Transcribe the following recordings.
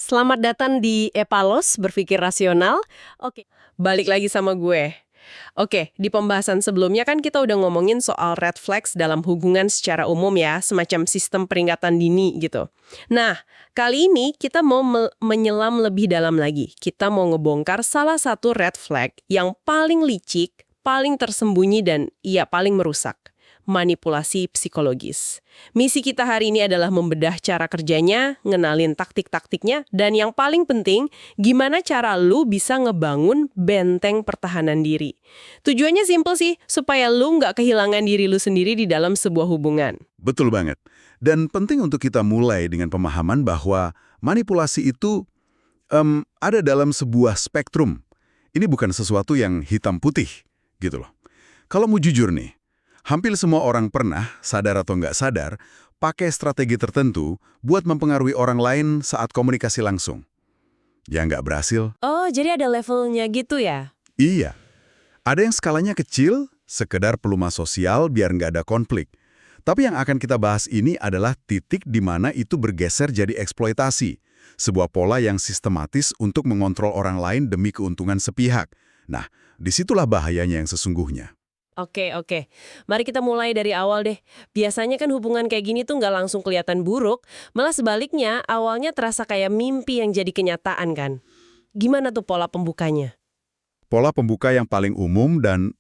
Selamat datang di Epalos, berpikir rasional. Oke, balik lagi sama gue. Oke, di pembahasan sebelumnya kan kita udah ngomongin soal red flags dalam hubungan secara umum ya, semacam sistem peringatan dini gitu. Nah, kali ini kita mau menyelam lebih dalam lagi. Kita mau ngebongkar salah satu red flag yang paling licik, paling tersembunyi dan paling merusak. Manipulasi psikologis. Misi kita hari ini adalah membedah cara kerjanya, ngenalin taktik-taktiknya, dan yang paling penting, gimana cara lu bisa ngebangun benteng pertahanan diri. Tujuannya simple sih, supaya lu nggak kehilangan diri lu sendiri di dalam sebuah hubungan. Betul banget. Dan penting untuk kita mulai dengan pemahaman bahwa manipulasi itu ada dalam sebuah spektrum. Ini bukan sesuatu yang hitam putih, gitu loh. Kalau mau jujur nih, hampir semua orang pernah, sadar atau nggak sadar, pakai strategi tertentu buat mempengaruhi orang lain saat komunikasi langsung. Ya nggak berhasil? Oh, jadi ada levelnya gitu ya? Iya. Ada yang skalanya kecil, sekedar pelumas sosial biar nggak ada konflik. Tapi yang akan kita bahas ini adalah titik di mana itu bergeser jadi eksploitasi. Sebuah pola yang sistematis untuk mengontrol orang lain demi keuntungan sepihak. Nah, disitulah bahayanya yang sesungguhnya. Oke. Mari kita mulai dari awal deh. Biasanya kan hubungan kayak gini tuh nggak langsung kelihatan buruk, malah sebaliknya awalnya terasa kayak mimpi yang jadi kenyataan kan. Gimana tuh pola pembukanya? Pola pembuka yang paling umum dan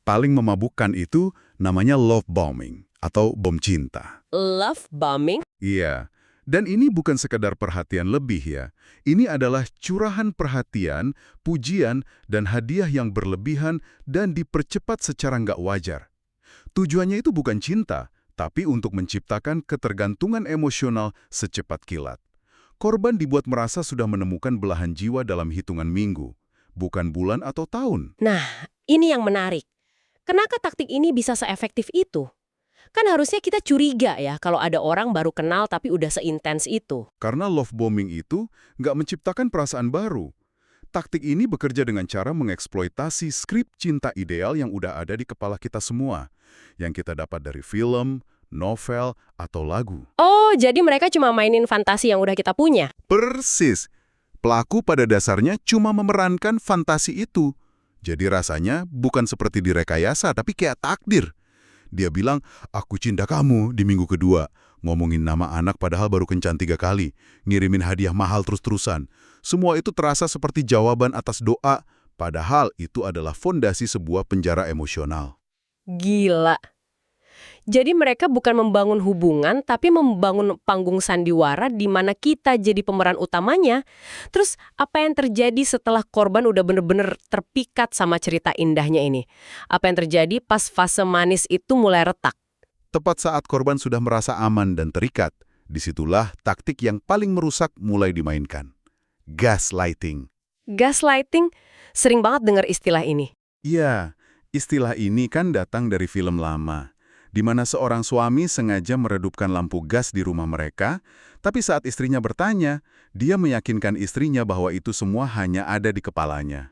paling memabukkan itu namanya love bombing atau bom cinta. Love bombing? Iya, dan ini bukan sekedar perhatian lebih ya. Ini adalah curahan perhatian, pujian, dan hadiah yang berlebihan dan dipercepat secara nggak wajar. Tujuannya itu bukan cinta, tapi untuk menciptakan ketergantungan emosional secepat kilat. Korban dibuat merasa sudah menemukan belahan jiwa dalam hitungan minggu, bukan bulan atau tahun. Nah, ini yang menarik. Kenapa taktik ini bisa seefektif itu? Kan harusnya kita curiga ya kalau ada orang baru kenal tapi udah seintens itu. Karena love bombing itu nggak menciptakan perasaan baru. Taktik ini bekerja dengan cara mengeksploitasi skrip cinta ideal yang udah ada di kepala kita semua, yang kita dapat dari film, novel, atau lagu. Oh, jadi mereka cuma mainin fantasi yang udah kita punya? Persis. Pelaku pada dasarnya cuma memerankan fantasi itu. Jadi rasanya bukan seperti direkayasa, tapi kayak takdir. Dia bilang, aku cinta kamu di minggu kedua. Ngomongin nama anak padahal baru kencan 3 kali. Ngirimin hadiah mahal terus-terusan. Semua itu terasa seperti jawaban atas doa, padahal itu adalah fondasi sebuah penjara emosional. Gila. Jadi mereka bukan membangun hubungan, tapi membangun panggung sandiwara di mana kita jadi pemeran utamanya. Terus apa yang terjadi setelah korban udah bener-bener terpikat sama cerita indahnya ini? Apa yang terjadi pas fase manis itu mulai retak? Tepat saat korban sudah merasa aman dan terikat, disitulah taktik yang paling merusak mulai dimainkan. Gaslighting. Gaslighting? Sering banget dengar istilah ini. Iya, istilah ini kan datang dari film lama, di mana seorang suami sengaja meredupkan lampu gas di rumah mereka, tapi saat istrinya bertanya, dia meyakinkan istrinya bahwa itu semua hanya ada di kepalanya.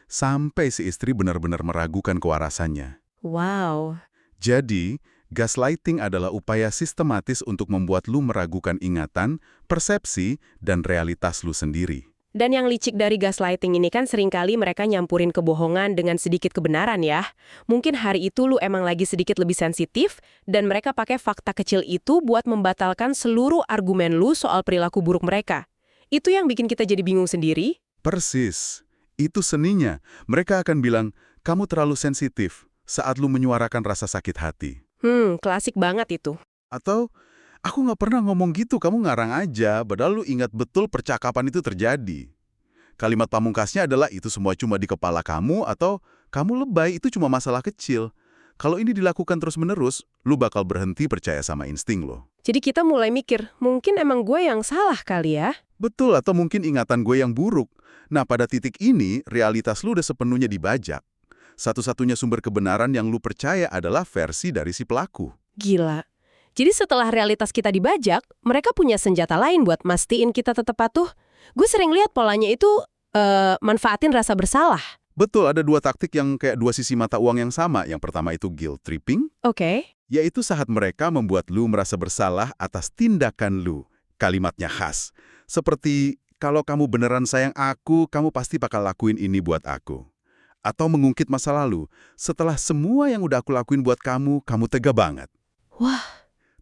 Sampai si istri benar-benar meragukan kewarasannya. Wow. Jadi, gaslighting adalah upaya sistematis untuk membuat lu meragukan ingatan, persepsi, dan realitas lu sendiri. Dan yang licik dari gaslighting ini kan seringkali mereka nyampurin kebohongan dengan sedikit kebenaran ya. Mungkin hari itu lu emang lagi sedikit lebih sensitif, dan mereka pakai fakta kecil itu buat membatalkan seluruh argumen lu soal perilaku buruk mereka. Itu yang bikin kita jadi bingung sendiri. Persis. Itu seninya. Mereka akan bilang, kamu terlalu sensitif saat lu menyuarakan rasa sakit hati. Klasik banget itu. Atau, aku nggak pernah ngomong gitu, kamu ngarang aja, padahal lu ingat betul percakapan itu terjadi. Kalimat pamungkasnya adalah itu semua cuma di kepala kamu atau kamu lebay, itu cuma masalah kecil. Kalau ini dilakukan terus-menerus, lu bakal berhenti percaya sama insting lo. Jadi kita mulai mikir, mungkin emang gue yang salah kali ya? Betul, atau mungkin ingatan gue yang buruk. Nah, pada titik ini, realitas lu udah sepenuhnya dibajak. Satu-satunya sumber kebenaran yang lu percaya adalah versi dari si pelaku. Gila. Jadi setelah realitas kita dibajak, mereka punya senjata lain buat mastiin kita tetap patuh. Gue sering lihat polanya itu manfaatin rasa bersalah. Betul, ada 2 taktik yang kayak 2 sisi mata uang yang sama. Yang pertama itu guilt tripping, Oke. yaitu saat mereka membuat lu merasa bersalah atas tindakan lu. Kalimatnya khas. Seperti, kalau kamu beneran sayang aku, kamu pasti bakal lakuin ini buat aku. Atau mengungkit masa lalu, setelah semua yang udah aku lakuin buat kamu, kamu tega banget. Wah,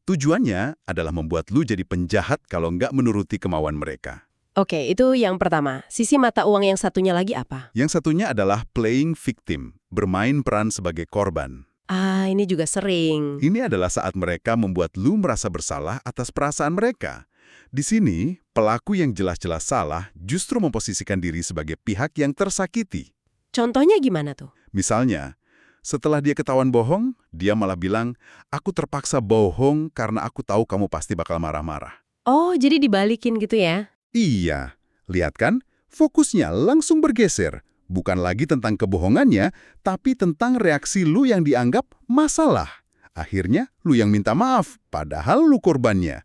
Tujuannya adalah membuat lu jadi penjahat kalau nggak menuruti kemauan mereka. oke, itu yang pertama. Sisi mata uang yang satunya lagi apa? Yang satunya adalah playing victim, bermain peran sebagai korban. Ah, ini juga sering. Ini adalah saat mereka membuat lu merasa bersalah atas perasaan mereka. Di sini, pelaku yang jelas-jelas salah justru memposisikan diri sebagai pihak yang tersakiti. Contohnya gimana tuh? Misalnya, setelah dia ketahuan bohong, dia malah bilang, aku terpaksa bohong karena aku tahu kamu pasti bakal marah-marah. Oh, jadi dibalikin gitu ya? Iya, lihat kan? Fokusnya langsung bergeser. Bukan lagi tentang kebohongannya, tapi tentang reaksi lu yang dianggap masalah. Akhirnya, lu yang minta maaf, padahal lu korbannya.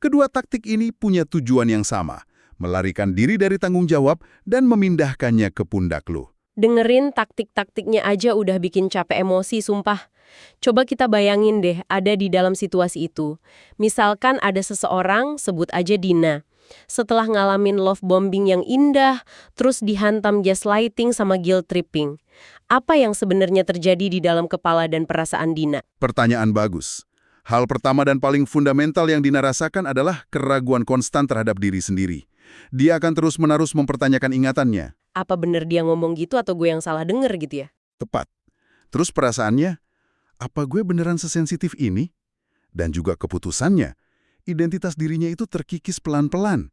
Kedua taktik ini punya tujuan yang sama, melarikan diri dari tanggung jawab dan memindahkannya ke pundak lu. Dengerin taktik-taktiknya aja udah bikin capek emosi, sumpah. Coba kita bayangin deh, ada di dalam situasi itu. Misalkan ada seseorang, sebut aja Dina. Setelah ngalamin love bombing yang indah, terus dihantam gaslighting sama guilt tripping. Apa yang sebenarnya terjadi di dalam kepala dan perasaan Dina? Pertanyaan bagus. Hal pertama dan paling fundamental yang Dina rasakan adalah keraguan konstan terhadap diri sendiri. Dia akan terus-menerus mempertanyakan ingatannya. Apa bener dia ngomong gitu atau gue yang salah denger gitu ya? Tepat. Terus perasaannya, apa gue beneran sesensitif ini? Dan juga keputusannya, identitas dirinya itu terkikis pelan-pelan.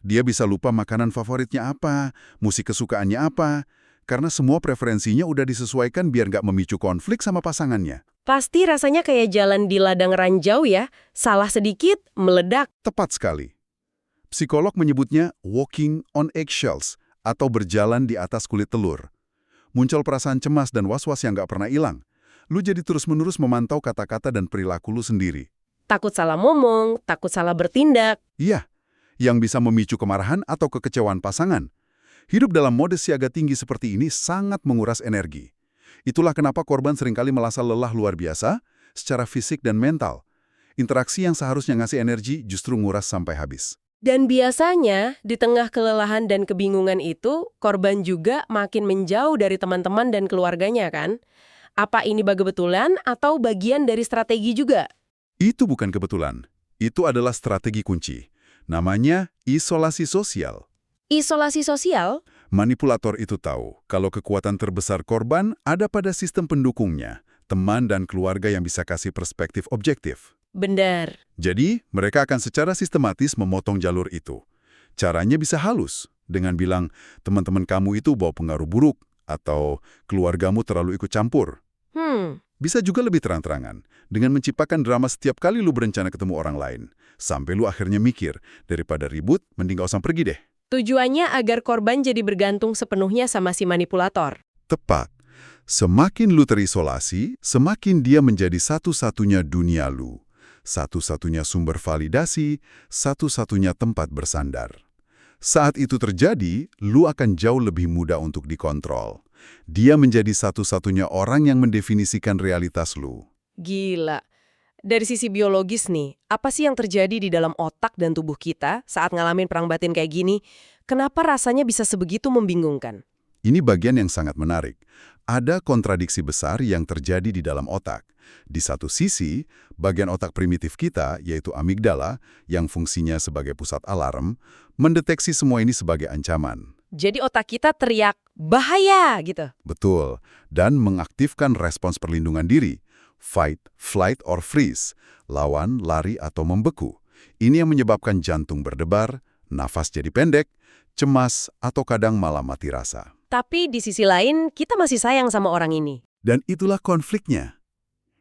Dia bisa lupa makanan favoritnya apa, musik kesukaannya apa, karena semua preferensinya udah disesuaikan biar nggak memicu konflik sama pasangannya. Pasti rasanya kayak jalan di ladang ranjau ya, salah sedikit, meledak. Tepat sekali. Psikolog menyebutnya walking on eggshells atau berjalan di atas kulit telur. Muncul perasaan cemas dan was-was yang nggak pernah hilang. Lu jadi terus-menerus memantau kata-kata dan perilaku lu sendiri. Takut salah ngomong, takut salah bertindak. Iya, yang bisa memicu kemarahan atau kekecewaan pasangan. Hidup dalam mode siaga tinggi seperti ini sangat menguras energi. Itulah kenapa korban seringkali merasa lelah luar biasa, secara fisik dan mental. Interaksi yang seharusnya ngasih energi justru nguras sampai habis. Dan biasanya, di tengah kelelahan dan kebingungan itu, korban juga makin menjauh dari teman-teman dan keluarganya kan? Apa ini kebetulan atau bagian dari strategi juga? Itu bukan kebetulan. Itu adalah strategi kunci. Namanya isolasi sosial. Isolasi sosial? Manipulator itu tahu kalau kekuatan terbesar korban ada pada sistem pendukungnya, teman dan keluarga yang bisa kasih perspektif objektif. Benar. Jadi, mereka akan secara sistematis memotong jalur itu. Caranya bisa halus, dengan bilang, teman-teman kamu itu bawa pengaruh buruk, atau keluargamu terlalu ikut campur. Bisa juga lebih terang-terangan, dengan menciptakan drama setiap kali lu berencana ketemu orang lain. Sampai lu akhirnya mikir, daripada ribut, mending gak usah pergi deh. Tujuannya agar korban jadi bergantung sepenuhnya sama si manipulator. Tepat. Semakin lu terisolasi, semakin dia menjadi satu-satunya dunia lu. Satu-satunya sumber validasi, satu-satunya tempat bersandar. Saat itu terjadi, lu akan jauh lebih mudah untuk dikontrol. Dia menjadi satu-satunya orang yang mendefinisikan realitas lu. Gila. Dari sisi biologis nih, apa sih yang terjadi di dalam otak dan tubuh kita saat ngalamin perang batin kayak gini? Kenapa rasanya bisa sebegitu membingungkan? Ini bagian yang sangat menarik. Ada kontradiksi besar yang terjadi di dalam otak. Di satu sisi, bagian otak primitif kita, yaitu amigdala, yang fungsinya sebagai pusat alarm, mendeteksi semua ini sebagai ancaman. Jadi otak kita teriak, bahaya gitu. Betul, dan mengaktifkan respons perlindungan diri. Fight, flight, or freeze. Lawan, lari, atau membeku. Ini yang menyebabkan jantung berdebar, nafas jadi pendek, cemas, atau kadang malah mati rasa. Tapi di sisi lain, kita masih sayang sama orang ini. Dan itulah konfliknya.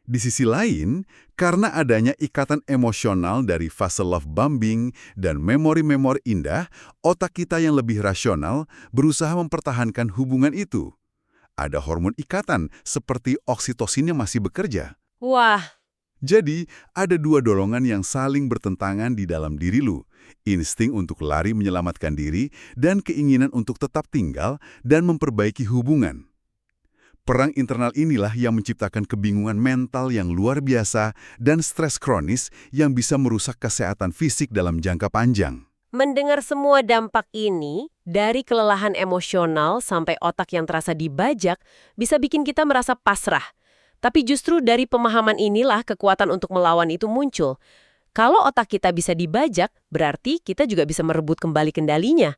Di sisi lain, karena adanya ikatan emosional dari fase love bombing dan memori-memori indah, otak kita yang lebih rasional berusaha mempertahankan hubungan itu. Ada hormon ikatan seperti oksitosin yang masih bekerja. Wah, Jadi, ada dua dorongan yang saling bertentangan di dalam diri lu. Insting untuk lari menyelamatkan diri dan keinginan untuk tetap tinggal dan memperbaiki hubungan. Perang internal inilah yang menciptakan kebingungan mental yang luar biasa dan stres kronis yang bisa merusak kesehatan fisik dalam jangka panjang. Mendengar semua dampak ini, dari kelelahan emosional sampai otak yang terasa dibajak, bisa bikin kita merasa pasrah. Tapi justru dari pemahaman inilah kekuatan untuk melawan itu muncul. Kalau otak kita bisa dibajak, berarti kita juga bisa merebut kembali kendalinya.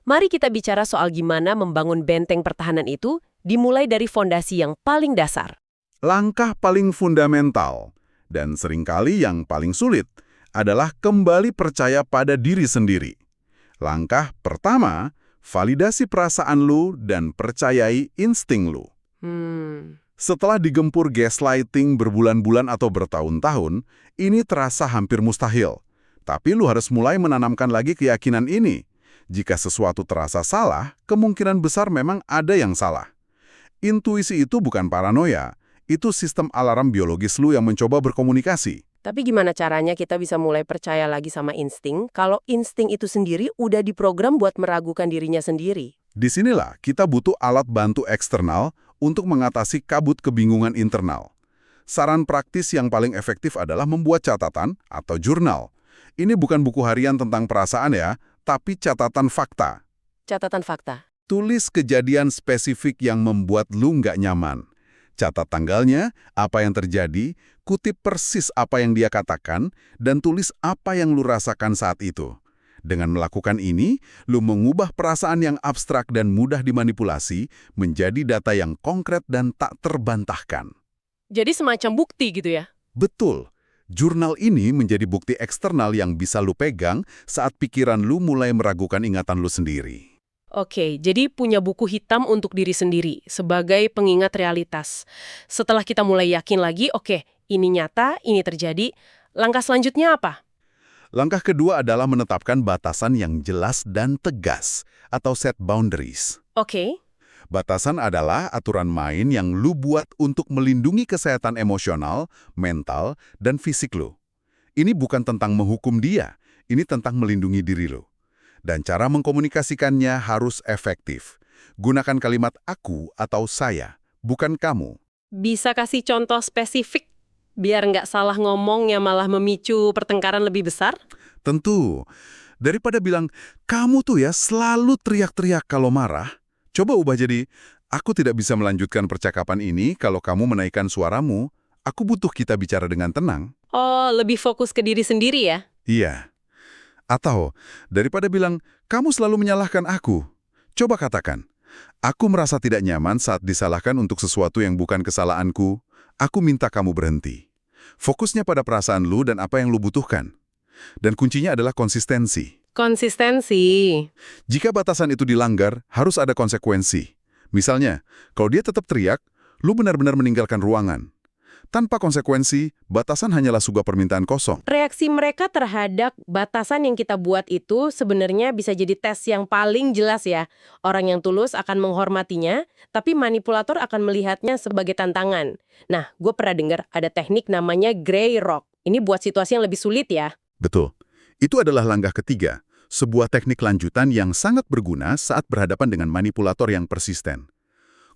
Mari kita bicara soal gimana membangun benteng pertahanan itu, dimulai dari fondasi yang paling dasar. Langkah paling fundamental, dan seringkali yang paling sulit, adalah kembali percaya pada diri sendiri. Langkah pertama, validasi perasaan lu dan percayai insting lu. Setelah digempur gaslighting berbulan-bulan atau bertahun-tahun, ini terasa hampir mustahil. Tapi lu harus mulai menanamkan lagi keyakinan ini. Jika sesuatu terasa salah, kemungkinan besar memang ada yang salah. Intuisi itu bukan paranoia, itu sistem alarm biologis lu yang mencoba berkomunikasi. Tapi gimana caranya kita bisa mulai percaya lagi sama insting, kalau insting itu sendiri udah diprogram buat meragukan dirinya sendiri? Disinilah kita butuh alat bantu eksternal untuk mengatasi kabut kebingungan internal. Saran praktis yang paling efektif adalah membuat catatan atau jurnal. Ini bukan buku harian tentang perasaan ya, tapi catatan fakta. Catatan fakta. Tulis kejadian spesifik yang membuat lu nggak nyaman. Catat tanggalnya, apa yang terjadi, kutip persis apa yang dia katakan, dan tulis apa yang lu rasakan saat itu. Dengan melakukan ini, lu mengubah perasaan yang abstrak dan mudah dimanipulasi menjadi data yang konkret dan tak terbantahkan. Jadi semacam bukti gitu ya? Betul. Jurnal ini menjadi bukti eksternal yang bisa lu pegang saat pikiran lu mulai meragukan ingatan lu sendiri. Oke, jadi punya buku hitam untuk diri sendiri sebagai pengingat realitas. Setelah kita mulai yakin lagi, oke, ini nyata, ini terjadi, langkah selanjutnya apa? Langkah kedua adalah menetapkan batasan yang jelas dan tegas, atau set boundaries. Oke. Batasan adalah aturan main yang lu buat untuk melindungi kesehatan emosional, mental, dan fisik lu. Ini bukan tentang menghukum dia, ini tentang melindungi diri lu. Dan cara mengkomunikasikannya harus efektif. Gunakan kalimat aku atau saya, bukan kamu. Bisa kasih contoh spesifik biar nggak salah ngomongnya malah memicu pertengkaran lebih besar? Tentu, daripada bilang, kamu tuh ya selalu teriak-teriak kalau marah, coba ubah jadi, aku tidak bisa melanjutkan percakapan ini kalau kamu menaikkan suaramu, aku butuh kita bicara dengan tenang. Oh, lebih fokus ke diri sendiri ya? Iya. Atau, daripada bilang, kamu selalu menyalahkan aku, coba katakan, aku merasa tidak nyaman saat disalahkan untuk sesuatu yang bukan kesalahanku, aku minta kamu berhenti. Fokusnya pada perasaan lu dan apa yang lu butuhkan. Dan kuncinya adalah konsistensi. Konsistensi. Jika batasan itu dilanggar, harus ada konsekuensi. Misalnya, kalau dia tetap teriak, lu benar-benar meninggalkan ruangan. Tanpa konsekuensi, batasan hanyalah sebuah permintaan kosong. Reaksi mereka terhadap batasan yang kita buat itu sebenarnya bisa jadi tes yang paling jelas ya. Orang yang tulus akan menghormatinya, tapi manipulator akan melihatnya sebagai tantangan. Nah, gue pernah dengar ada teknik namanya Grey Rock. Ini buat situasi yang lebih sulit ya. Betul. Itu adalah langkah ketiga, sebuah teknik lanjutan yang sangat berguna saat berhadapan dengan manipulator yang persisten.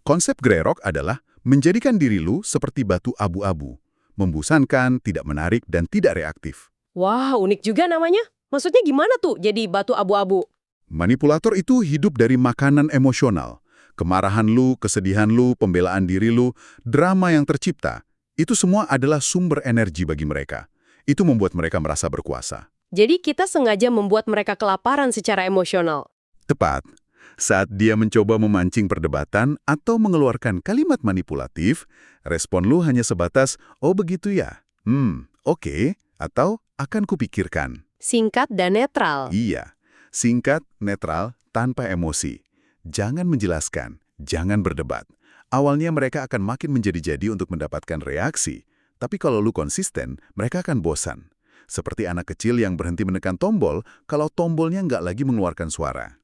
Konsep Grey Rock adalah menjadikan diri lu seperti batu abu-abu, membosankan, tidak menarik, dan tidak reaktif. Wah, unik juga namanya. Maksudnya gimana tuh jadi batu abu-abu? Manipulator itu hidup dari makanan emosional. Kemarahan lu, kesedihan lu, pembelaan diri lu, drama yang tercipta. Itu semua adalah sumber energi bagi mereka. Itu membuat mereka merasa berkuasa. Jadi kita sengaja membuat mereka kelaparan secara emosional. Tepat. Saat dia mencoba memancing perdebatan atau mengeluarkan kalimat manipulatif, respon lu hanya sebatas, oh begitu ya, oke, atau akan kupikirkan. Singkat dan netral. Iya, singkat, netral, tanpa emosi. Jangan menjelaskan, jangan berdebat. Awalnya mereka akan makin menjadi-jadi untuk mendapatkan reaksi, tapi kalau lu konsisten, mereka akan bosan. Seperti anak kecil yang berhenti menekan tombol kalau tombolnya nggak lagi mengeluarkan suara.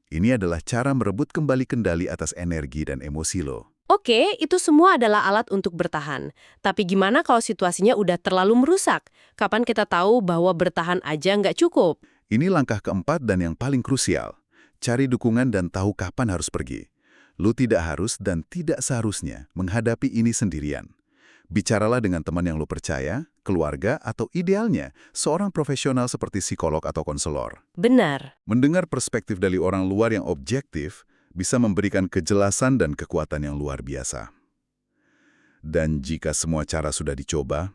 Ini adalah cara merebut kembali kendali atas energi dan emosi lo. Oke, itu semua adalah alat untuk bertahan. Tapi gimana kalau situasinya udah terlalu merusak? Kapan kita tahu bahwa bertahan aja nggak cukup? Ini langkah keempat dan yang paling krusial. Cari dukungan dan tahu kapan harus pergi. Lu tidak harus dan tidak seharusnya menghadapi ini sendirian. Bicaralah dengan teman yang lu percaya, keluarga, atau idealnya, seorang profesional seperti psikolog atau konselor. Benar. Mendengar perspektif dari orang luar yang objektif bisa memberikan kejelasan dan kekuatan yang luar biasa. Dan jika semua cara sudah dicoba,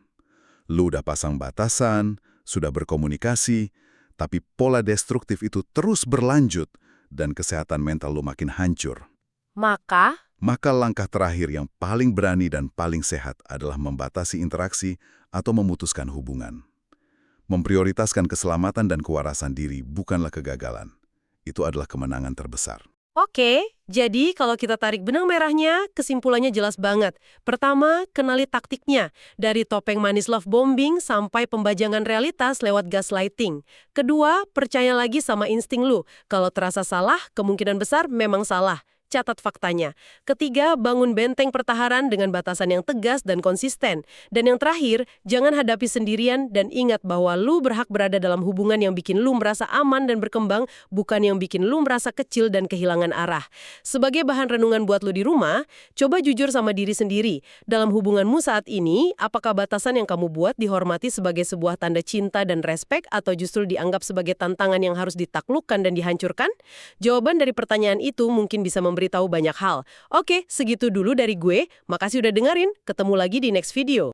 lu udah pasang batasan, sudah berkomunikasi, tapi pola destruktif itu terus berlanjut dan kesehatan mental lu makin hancur. Maka langkah terakhir yang paling berani dan paling sehat adalah membatasi interaksi atau memutuskan hubungan. Memprioritaskan keselamatan dan kewarasan diri bukanlah kegagalan. Itu adalah kemenangan terbesar. Oke, jadi kalau kita tarik benang merahnya, kesimpulannya jelas banget. Pertama, kenali taktiknya. Dari topeng manis love bombing sampai pembajangan realitas lewat gaslighting. Kedua, percaya lagi sama insting lu. Kalau terasa salah, kemungkinan besar memang salah. Catat faktanya. Ketiga, bangun benteng pertahanan dengan batasan yang tegas dan konsisten. Dan yang terakhir, jangan hadapi sendirian dan ingat bahwa lu berhak berada dalam hubungan yang bikin lu merasa aman dan berkembang, bukan yang bikin lu merasa kecil dan kehilangan arah. Sebagai bahan renungan buat lu di rumah, coba jujur sama diri sendiri. Dalam hubunganmu saat ini, apakah batasan yang kamu buat dihormati sebagai sebuah tanda cinta dan respek atau justru dianggap sebagai tantangan yang harus ditaklukkan dan dihancurkan? Jawaban dari pertanyaan itu mungkin bisa memberitahu banyak hal. Oke, segitu dulu dari gue. Makasih udah dengerin. Ketemu lagi di next video.